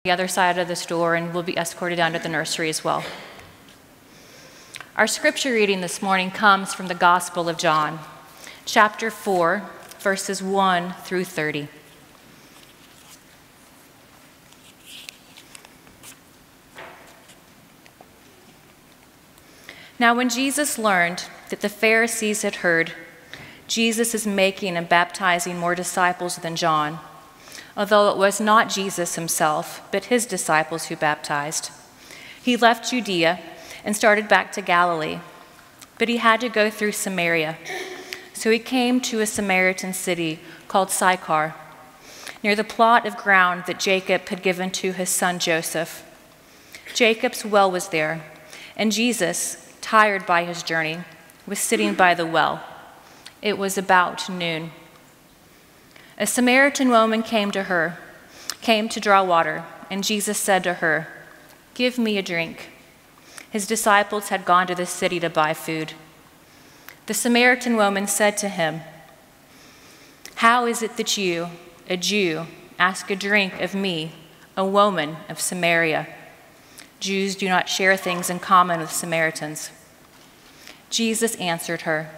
the other side of the store, and we'll be escorted down to the nursery as well. Our scripture reading this morning comes from the Gospel of John, chapter 4, verses 1 through 30. Now when Jesus learned that the Pharisees had heard Jesus is making and baptizing more disciples than John, although it was not Jesus himself, but his disciples who baptized, he left Judea and started back to Galilee. But he had to go through Samaria. So he came to a Samaritan city called Sychar, near the plot of ground that Jacob had given to his son Joseph. Jacob's well was there, and Jesus, tired by his journey, was sitting by the well. It was about noon. A Samaritan woman came to draw water, and Jesus said to her, "Give me a drink." His disciples had gone to the city to buy food. The Samaritan woman said to him, "How is it that you, a Jew, ask a drink of me, a woman of Samaria? Jews do not share things in common with Samaritans." Jesus answered her,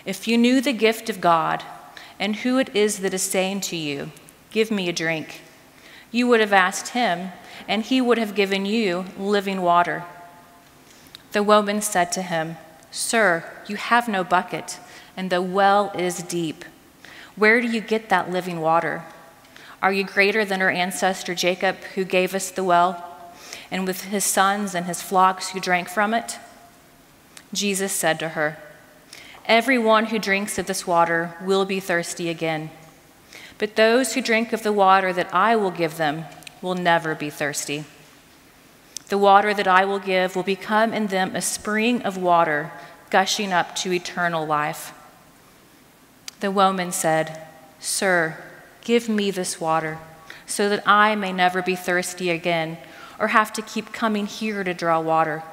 "If you knew the gift of God and who it is that is saying to you, 'Give me a drink,' you would have asked him, and he would have given you living water." The woman said to him, "Sir, you have no bucket, and the well is deep. Where do you get that living water? Are you greater than our ancestor Jacob, who gave us the well, and with his sons and his flocks who drank from it?" Jesus said to her, "Everyone who drinks of this water will be thirsty again. But those who drink of the water that I will give them will never be thirsty. The water that I will give will become in them a spring of water gushing up to eternal life." The woman said, "Sir, give me this water so that I may never be thirsty again or have to keep coming here to draw water."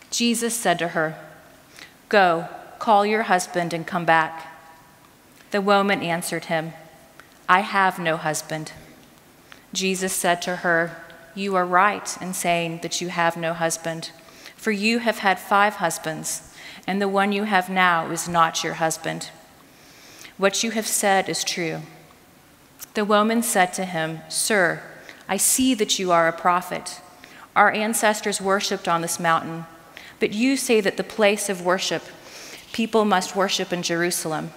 Jesus said to her, "Go, call your husband and come back." The woman answered him, "I have no husband." Jesus said to her, "You are right in saying that you have no husband, for you have had 5 husbands, and the one you have now is not your husband. What you have said is true." The woman said to him, "Sir, I see that you are a prophet. Our ancestors worshipped on this mountain, but you say that the place of worship people must worship in Jerusalem."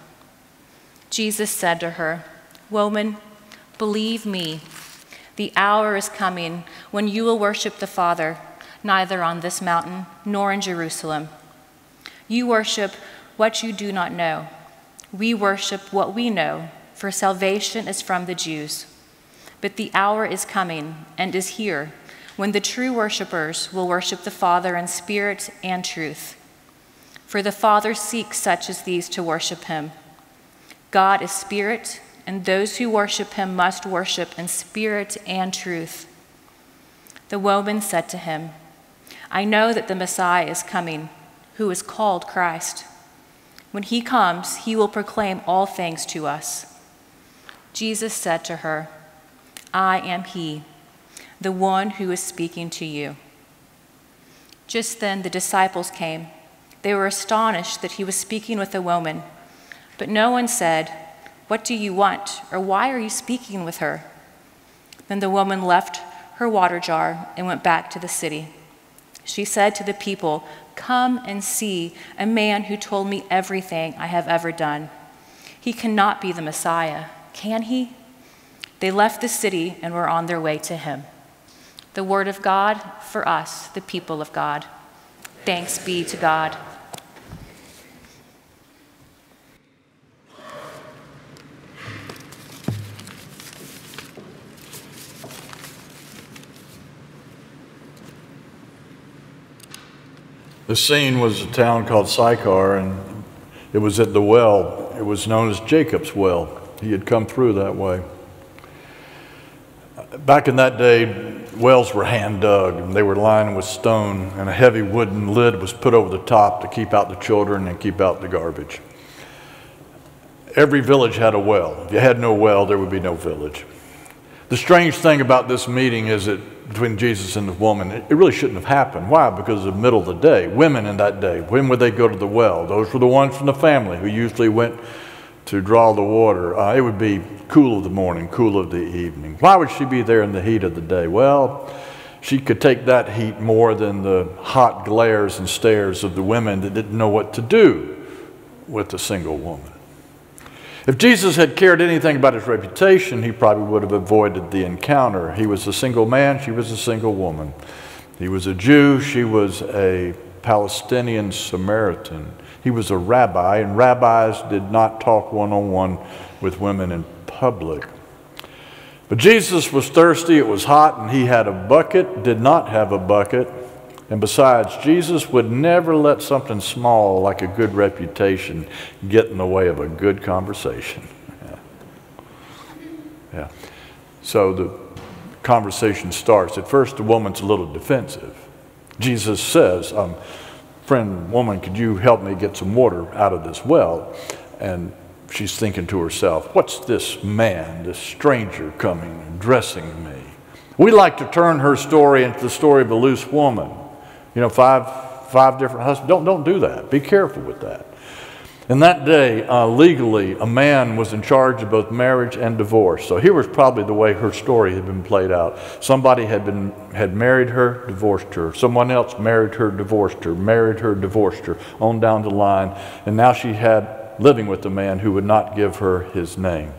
Jesus said to her, "Woman, believe me, the hour is coming when you will worship the Father, neither on this mountain nor in Jerusalem. You worship what you do not know. We worship what we know, for salvation is from the Jews. But the hour is coming and is here when the true worshipers will worship the Father in spirit and truth. For the Father seeks such as these to worship him. God is spirit, and those who worship him must worship in spirit and truth." The woman said to him, "I know that the Messiah is coming, who is called Christ. When he comes, he will proclaim all things to us." Jesus said to her, "I am he, the one who is speaking to you." Just then the disciples came. They were astonished that he was speaking with a woman, but no one said, "What do you want?" or "Why are you speaking with her?" Then the woman left her water jar and went back to the city. She said to the people, "Come and see a man who told me everything I have ever done. He cannot be the Messiah, can he?" They left the city and were on their way to him. The word of God for us, the people of God. Thanks be to God. The scene was a town called Sychar, and it was at the well. It was known as Jacob's well. He had come through that way. Back in that day, wells were hand dug, and they were lined with stone, and a heavy wooden lid was put over the top to keep out the children and keep out the garbage. Every village had a well. If you had no well, there would be no village. The The strange thing about this meeting is that between Jesus and the woman, it really shouldn't have happened. Why? Because of the middle of the day. Women in that day, when would they go to the well? Those were the ones from the family who usually went to draw the water. It would be cool of the morning, cool of the evening. Why would she be there in the heat of the day? Well, she could take that heat more than the hot glares and stares of the women that didn't know what to do with a single woman. If Jesus had cared anything about his reputation, he probably would have avoided the encounter. He was a single man, she was a single woman. He was a Jew, she was a Palestinian Samaritan. He was a rabbi, and rabbis did not talk one-on-one with women in public. But Jesus was thirsty, it was hot, and he had a bucket, did not have a bucket. And besides, Jesus would never let something small like a good reputation get in the way of a good conversation. Yeah. So the conversation starts. At first, the woman's a little defensive. Jesus says, friend, woman, could you help me get some water out of this well? And she's thinking to herself, what's this man, this stranger coming and addressing me? We like to turn her story into the story of a loose woman. You know, five different husbands. Don't do that. Be careful with that. In that day, legally, a man was in charge of both marriage and divorce. So here was probably the way her story had been played out. Somebody had married her, divorced her. Someone else married her, divorced her, married her, divorced her, on down the line. And now she had living with a man who would not give her his name.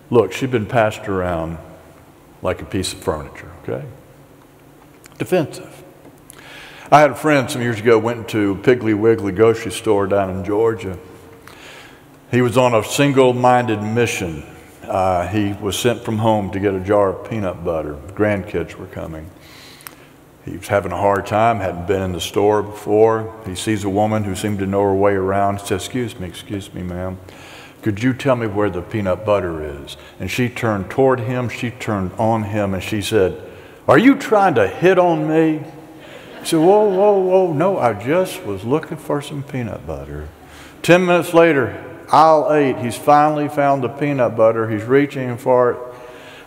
Look, she'd been passed around like a piece of furniture, okay? Defensive. I had a friend some years ago went to Piggly Wiggly grocery store down in Georgia. He was on a single-minded mission. He was sent from home to get a jar of peanut butter. The grandkids were coming. He was having a hard time, hadn't been in the store before. He sees a woman who seemed to know her way around. He says, excuse me, ma'am. Could you tell me where the peanut butter is? And she turned toward him, she turned on him, and she said, are you trying to hit on me? He said, whoa, no, I just was looking for some peanut butter. 10 minutes later, aisle 8, he's finally found the peanut butter. He's reaching for it.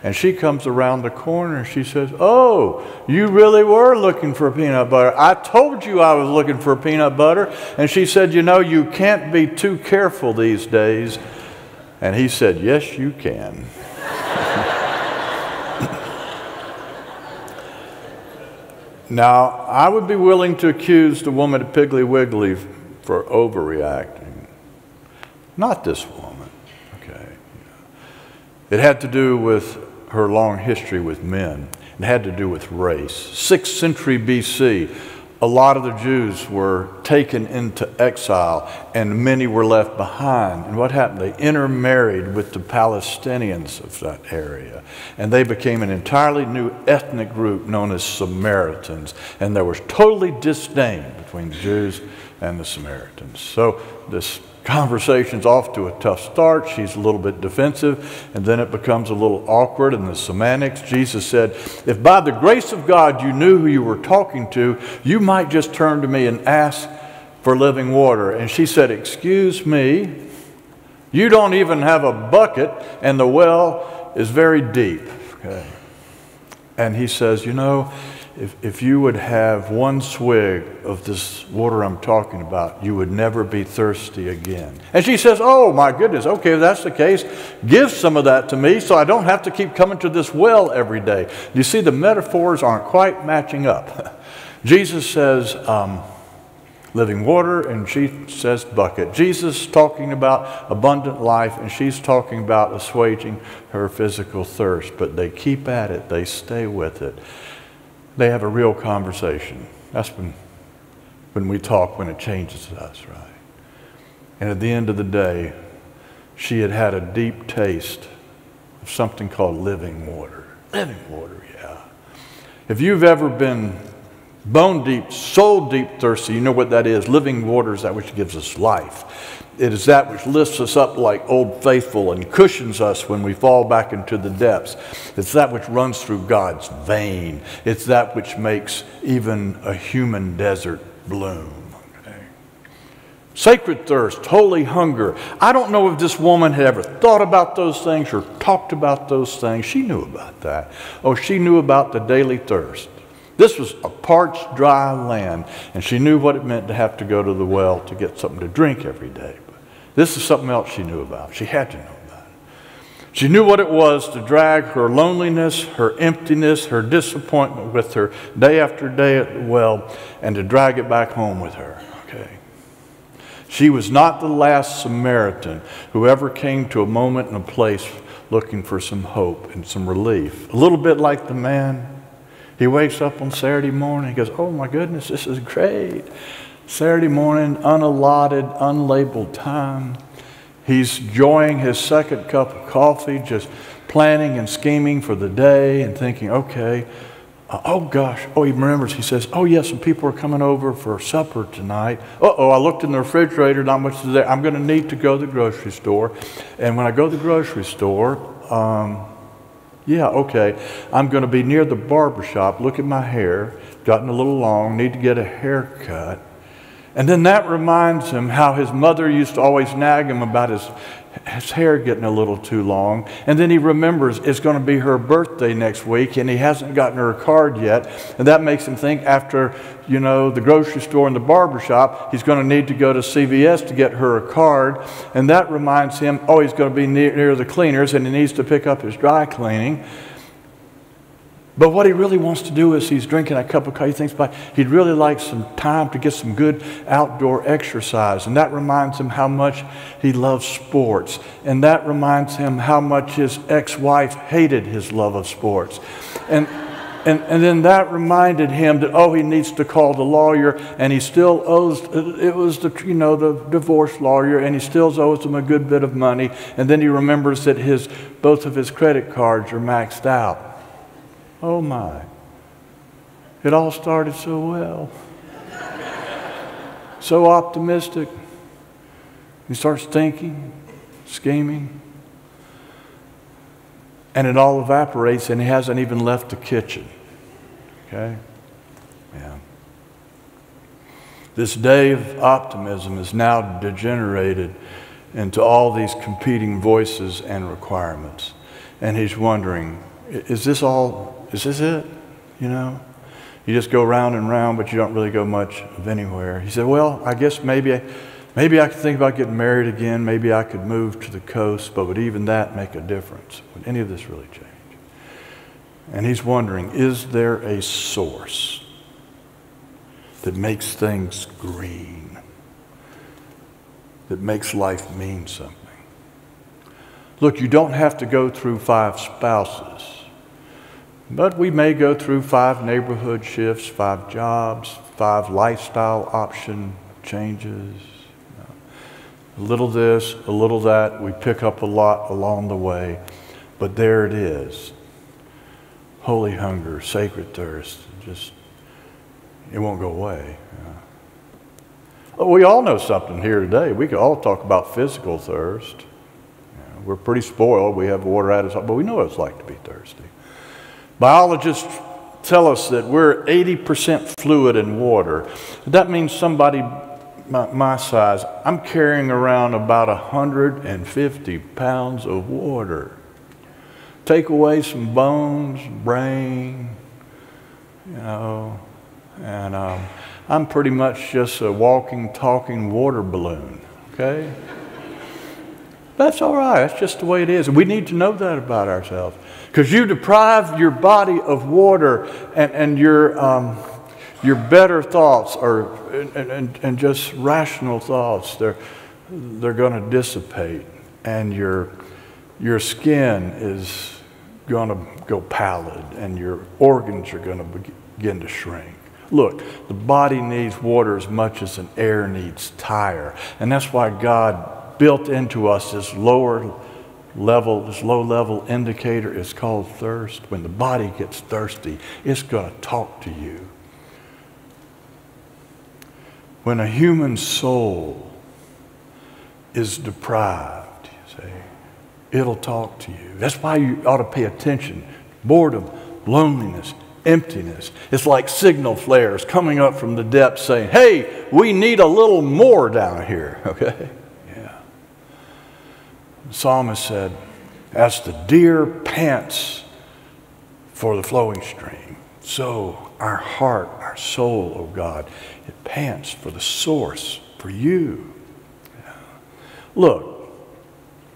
And she comes around the corner and she says, oh, you really were looking for peanut butter. I told you I was looking for peanut butter. And she said, you know, you can't be too careful these days. And he said, yes, you can. Now, I would be willing to accuse the woman at Piggly Wiggly for overreacting. Not this woman, okay? It had to do with her long history with men. It had to do with race. 6th century BC, a lot of the Jews were taken into exile and many were left behind. And what happened? They intermarried with the Palestinians of that area. And they became an entirely new ethnic group known as Samaritans. And there was totally disdain between the Jews and the Samaritans. So this conversation's off to a tough start. She's a little bit defensive, and then it becomes a little awkward in the semantics. Jesus said, if by the grace of God you knew who you were talking to, you might just turn to me and ask for living water. And she said, excuse me, you don't even have a bucket, and the well is very deep. Okay. And he says, you know, if you would have one swig of this water I'm talking about, you would never be thirsty again. And she says, oh my goodness, okay, if that's the case, give some of that to me so I don't have to keep coming to this well every day. You see, the metaphors aren't quite matching up. Jesus says living water, and she says bucket. Jesus talking about abundant life, and she's talking about assuaging her physical thirst. But they keep at it, they stay with it. They have a real conversation. That's when we talk, when it changes us, right? And at the end of the day, she had had a deep taste of something called living water. Living water, yeah. If you've ever been bone deep, soul deep thirsty, you know what that is. Living water is that which gives us life. It is that which lifts us up like Old Faithful and cushions us when we fall back into the depths. It's that which runs through God's vein. It's that which makes even a human desert bloom. Okay? Sacred thirst, holy hunger. I don't know if this woman had ever thought about those things or talked about those things. She knew about that. Oh, she knew about the daily thirst. This was a parched, dry land, and she knew what it meant to have to go to the well to get something to drink every day. But this is something else she knew about. She had to know about it. She knew what it was to drag her loneliness, her emptiness, her disappointment with her day after day at the well, and to drag it back home with her. Okay. She was not the last Samaritan who ever came to a moment and a place looking for some hope and some relief. A little bit like the man. He wakes up on Saturday morning. He goes, oh my goodness, this is great. Saturday morning, unallotted, unlabeled time. He's enjoying his second cup of coffee, just planning and scheming for the day and thinking, okay, oh gosh, oh, he remembers, he says, oh yes, some people are coming over for supper tonight. Uh-oh, I looked in the refrigerator, not much is there. I'm going to need to go to the grocery store. And when I go to the grocery store, yeah, okay, I'm going to be near the barber shop, look at my hair, gotten a little long, need to get a haircut. And then that reminds him how his mother used to always nag him about his hair getting a little too long. And then he remembers it's going to be her birthday next week and he hasn't gotten her a card yet. And that makes him think after, you know, the grocery store and the barber shop, he's going to need to go to CVS to get her a card. And that reminds him, oh, he's going to be near the cleaners and he needs to pick up his dry cleaning. But what he really wants to do is he's drinking a cup of coffee. He thinks about he'd really like some time to get some good outdoor exercise. And that reminds him how much he loves sports. And that reminds him how much his ex-wife hated his love of sports. And then that reminded him that, oh, he needs to call the lawyer. And he still owes, it was the divorce lawyer. And he still owes him a good bit of money. And then he remembers that both of his credit cards are maxed out. Oh my, it all started so well. So optimistic. He starts thinking, scheming, and it all evaporates and he hasn't even left the kitchen. Okay? Yeah. This day of optimism is now degenerated into all these competing voices and requirements. And he's wondering, is this it? You know? You just go round and round, but you don't really go much of anywhere. He said, well, I guess maybe I could think about getting married again. Maybe I could move to the coast, but would even that make a difference? Would any of this really change? And he's wondering, is there a source that makes things green, that makes life mean something? Look, you don't have to go through 5 spouses. But we may go through 5 neighborhood shifts, 5 jobs, 5 lifestyle option changes. A little this, a little that. We pick up a lot along the way. But there it is. Holy hunger, sacred thirst. It won't go away. We all know something here today. We could all talk about physical thirst. We're pretty spoiled. We have water at us, but we know what it's like to be thirsty. Biologists tell us that we're 80% fluid and water. That means somebody my size, I'm carrying around about 150 pounds of water. Take away some bones, brain, and I'm pretty much just a walking, talking water balloon, okay? That's all right. That's just the way it is. And we need to know that about ourselves. Because you deprive your body of water and your better thoughts and just rational thoughts, they're going to dissipate. And your skin is going to go pallid and your organs are going to begin to shrink. Look, the body needs water as much as an air needs tire. And that's why God built into us this low level indicator. Is called thirst. When the body gets thirsty, it's going to talk to you. When a human soul is deprived, you see, it'll talk to you. That's why you ought to pay attention. Boredom, loneliness, emptiness. It's like signal flares coming up from the depths saying, hey, we need a little more down here, okay? Yeah. The psalmist said, as the deer pants for the flowing stream, so our heart, our soul, oh God, it pants for the source, for you. Yeah. Look,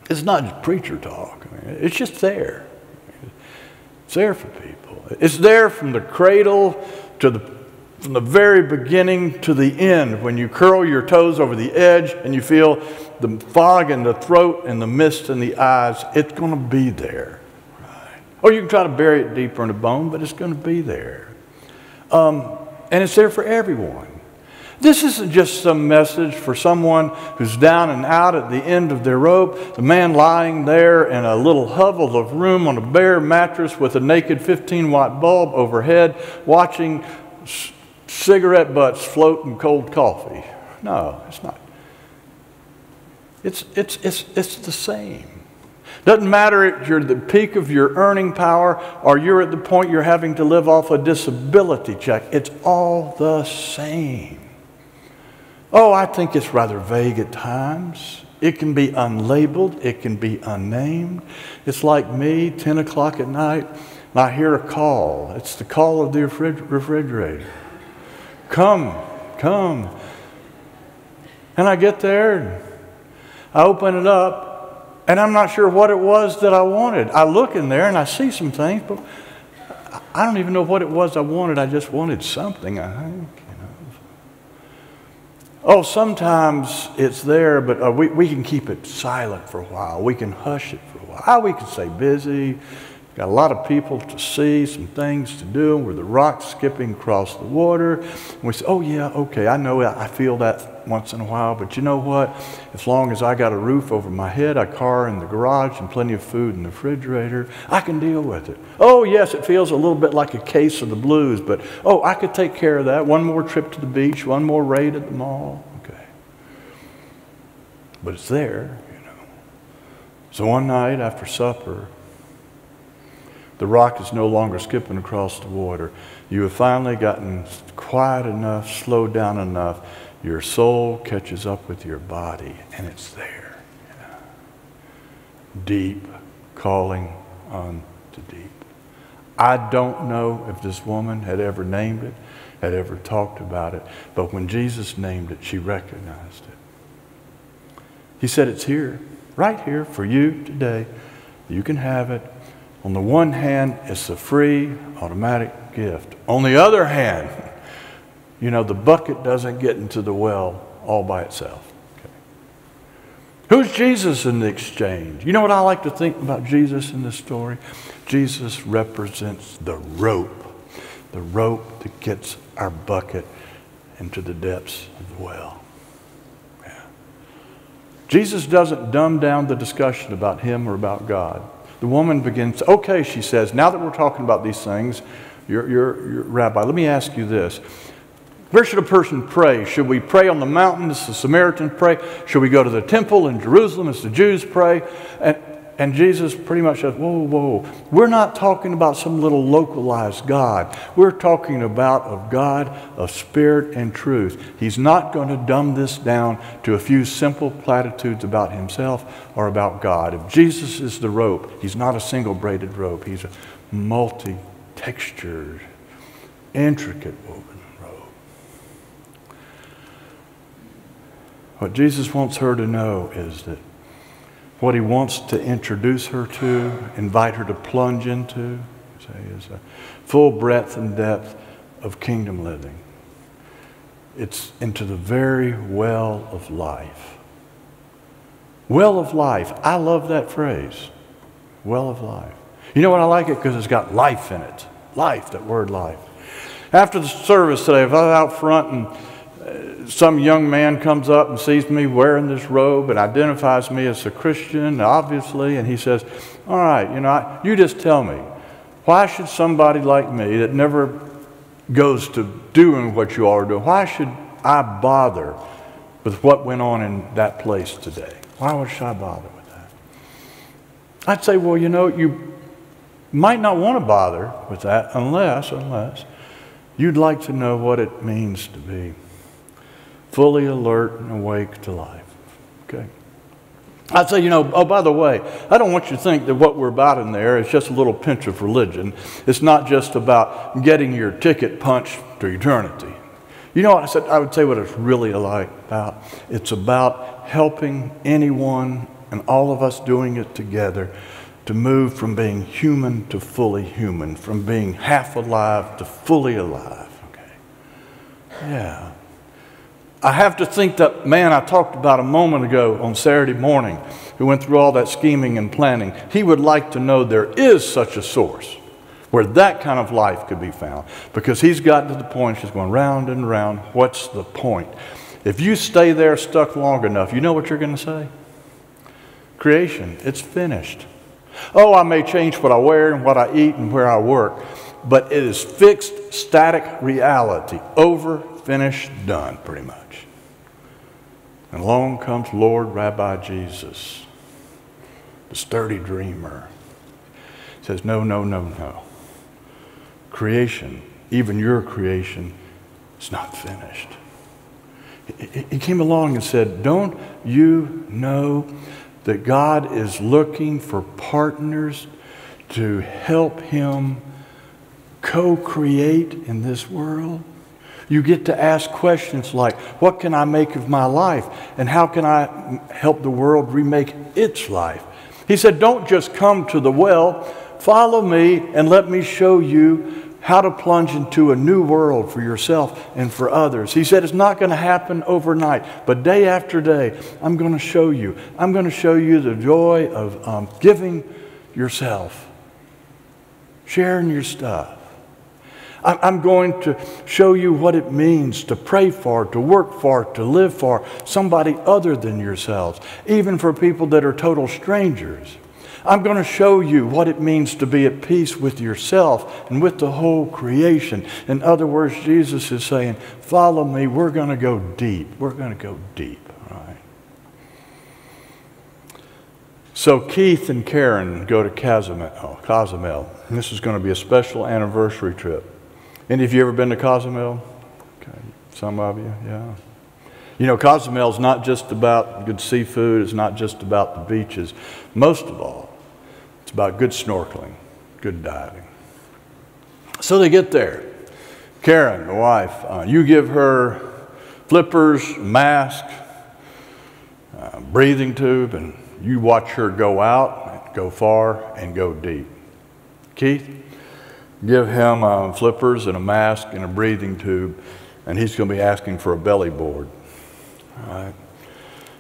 it's not just preacher talk. I mean, it's just there. It's there for people. It's there from the cradle to from the very beginning to the end. When you curl your toes over the edge and you feel the fog in the throat and the mist in the eyes, it's going to be there. Right? Or you can try to bury it deeper in the bone, but it's going to be there. And it's there for everyone. This isn't just some message for someone who's down and out at the end of their rope, the man lying there in a little hovel of room on a bare mattress with a naked 15-watt bulb overhead, watching cigarette butts float in cold coffee. No, it's not. It's the same. Doesn't matter if you're at the peak of your earning power or you're at the point you're having to live off a disability check. It's all the same. Oh, I think it's rather vague at times. It can be unlabeled. It can be unnamed. It's like me, 10 o'clock at night, and I hear a call. It's the call of the refrigerator. Come, come. And I get there, and I open it up, and I'm not sure what it was that I wanted. I look in there, and I see some things, but I don't even know what it was I wanted. I just wanted something, I think. Oh, sometimes it's there, but we can keep it silent for a while. We can hush it for a while. We can stay busy. Got a lot of people to see, some things to do. We're the rocks skipping across the water. And we say, oh, yeah, okay, I know I feel that once in a while, but you know what? As long as I got a roof over my head, a car in the garage, and plenty of food in the refrigerator, I can deal with it. Oh, yes, it feels a little bit like a case of the blues, but, oh, I could take care of that. One more trip to the beach, one more raid at the mall. Okay. But it's there, you know. So one night after supper, the rock is no longer skipping across the water. You have finally gotten quiet enough, slowed down enough. Your soul catches up with your body, and it's there. Yeah. Deep calling on to deep. I don't know if this woman had ever named it, had ever talked about it, but when Jesus named it, she recognized it. He said, it's here, right here for you today. You can have it. On the one hand, it's a free, automatic gift. On the other hand, you know, the bucket doesn't get into the well all by itself. Okay. Who's Jesus in the exchange? You know what I like to think about Jesus in this story? Jesus represents the rope that gets our bucket into the depths of the well. Yeah. Jesus doesn't dumb down the discussion about him or about God. The woman begins, okay, she says, now that we're talking about these things, you're rabbi, let me ask you this. Where should a person pray? Should we pray on the mountain as the Samaritans pray? Should we go to the temple in Jerusalem as the Jews pray? And Jesus pretty much says, whoa, whoa. We're not talking about some little localized God. We're talking about a God of spirit and truth. He's not going to dumb this down to a few simple platitudes about himself or about God. If Jesus is the rope, he's not a single braided rope. He's a multi-textured, intricate woven rope. What Jesus wants her to know is that what he wants to introduce her to, invite her to plunge into, is a full breadth and depth of kingdom living. It's into the very well of life. Well of life. I love that phrase. Well of life. You know what I like it? Because it's got life in it. Life, that word life. After the service today, I was out front and some young man comes up and sees me wearing this robe and identifies me as a Christian, obviously, and he says, all right, you know, you just tell me, why should somebody like me that never goes to doing what you all are doing, why should I bother with what went on in that place today? Why should I bother with that? I'd say, well, you know, You might not want to bother with that unless you'd like to know what it means to be fully alert and awake to life. Okay? I'd say, oh, by the way, I don't want you to think that what we're about in there is just a little pinch of religion. It's not just about getting your ticket punched to eternity. You know what I said? I would say what it's really about. It's about helping anyone and all of us doing it together to move from being human to fully human, from being half alive to fully alive. Okay? Yeah. I have to think that man I talked about a moment ago on Saturday morning, who went through all that scheming and planning, he would like to know there is such a source where that kind of life could be found. Because he's gotten to the point, she's going round and round, what's the point? If you stay there stuck long enough, you know what you're going to say? Creation, it's finished. Oh, I may change what I wear and what I eat and where I work, but it is fixed, static reality. Over, finished, done, pretty much. And along comes Lord Rabbi Jesus, the sturdy dreamer. He says, no, no, no, no. Creation, even your creation, is not finished. He came along and said, don't you know that God is looking for partners to help him co-create in this world? You get to ask questions like, what can I make of my life? And how can I help the world remake its life? He said, don't just come to the well. Follow me and let me show you how to plunge into a new world for yourself and for others. He said, it's not going to happen overnight, but day after day, I'm going to show you. I'm going to show you the joy of giving yourself, sharing your stuff. I'm going to show you what it means to pray for, to work for, to live for somebody other than yourselves, even for people that are total strangers. I'm going to show you what it means to be at peace with yourself and with the whole creation. In other words, Jesus is saying, follow me, we're going to go deep. We're going to go deep. All right. So Keith and Karen go to Cozumel. And this is going to be a special anniversary trip. Any of you ever been to Cozumel? Okay. Some of you, yeah. You know, Cozumel is not just about good seafood. It's not just about the beaches. Most of all, it's about good snorkeling, good diving. So they get there. Karen, the wife, you give her flippers, mask, breathing tube, and you watch her go out, go far, and go deep. Keith, give him flippers and a mask and a breathing tube, and he's going to be asking for a belly board. All right.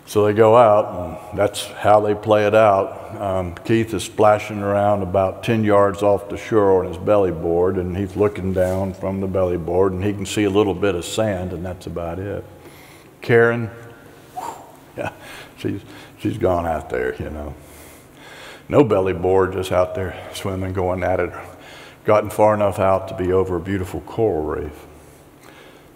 So they go out, and that's how they play it out. Keith is splashing around about 10 yards off the shore on his belly board, and he's looking down from the belly board, and he can see a little bit of sand, and that's about it. Karen, yeah, she's gone out there, you know. No belly board, just out there swimming, going at it. Gotten far enough out to be over a beautiful coral reef.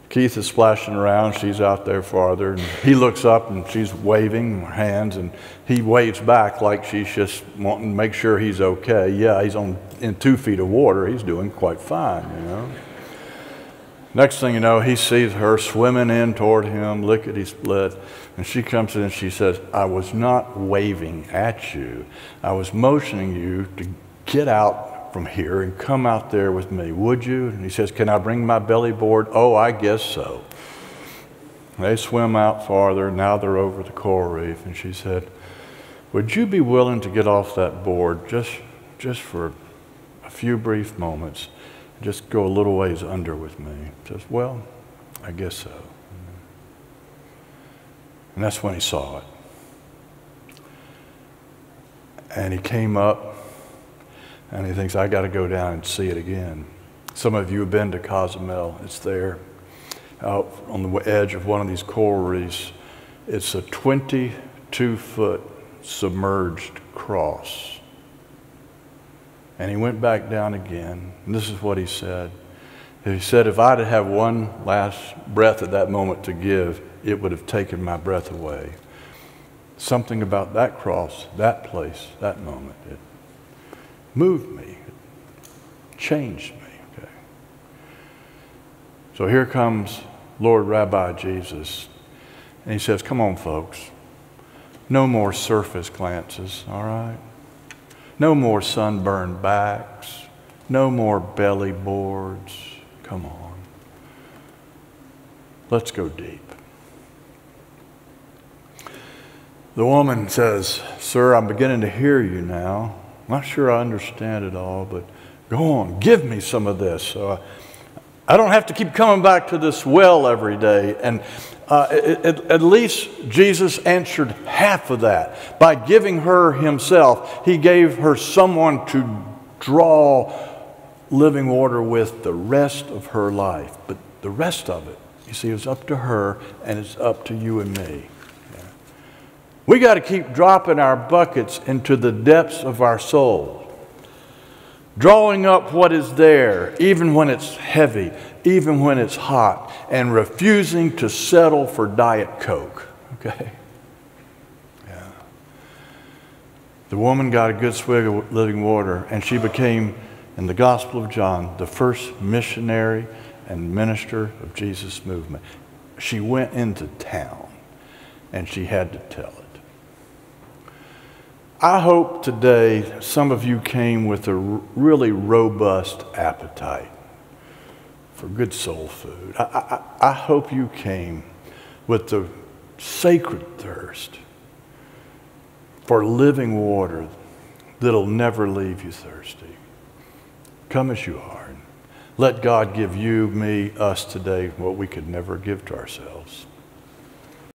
Keith is splashing around, she's out there farther, and he looks up and she's waving her hands, and he waves back like she's just wanting to make sure he's okay. Yeah, he's in 2 feet of water, he's doing quite fine, you know. Next thing you know, he sees her swimming in toward him, lickety-split, and she comes in and she says, I was not waving at you, I was motioning you to get out from here and come out there with me, would you? And he says, can I bring my belly board? Oh, I guess so. They swim out farther, now they're over the coral reef, and she said, would you be willing to get off that board just for a few brief moments, just go a little ways under with me? He says, well, I guess so. And that's when he saw it. And he came up, and he thinks, I got to go down and see it again. Some of you have been to Cozumel. It's there out on the edge of one of these coral reefs. It's a 22-foot submerged cross. And he went back down again. And this is what he said. He said, if I'd have one last breath at that moment to give, it would have taken my breath away. Something about that cross, that place, that moment, it moved me. It changed me. Okay. So here comes Lord Rabbi Jesus, and he says, come on, folks. No more surface glances, all right? No more sunburned backs. No more belly boards. Come on. Let's go deep. The woman says, sir, I'm beginning to hear you now. I'm not sure I understand it all, but go on, give me some of this. So I don't have to keep coming back to this well every day. And at least Jesus answered half of that. By giving her himself, he gave her someone to draw living water with the rest of her life. But the rest of it, you see, it's up to her, and it's up to you and me. We got to keep dropping our buckets into the depths of our soul, drawing up what is there, even when it's heavy, even when it's hot, and refusing to settle for Diet Coke, okay? Yeah. The woman got a good swig of living water, and she became, in the Gospel of John, the first missionary and minister of Jesus' movement. She went into town, and she had to tell it. I hope today some of you came with a really robust appetite for good soul food. I hope you came with the sacred thirst for living water that'll never leave you thirsty. Come as you are. Let God give you, me, us today what we could never give to ourselves.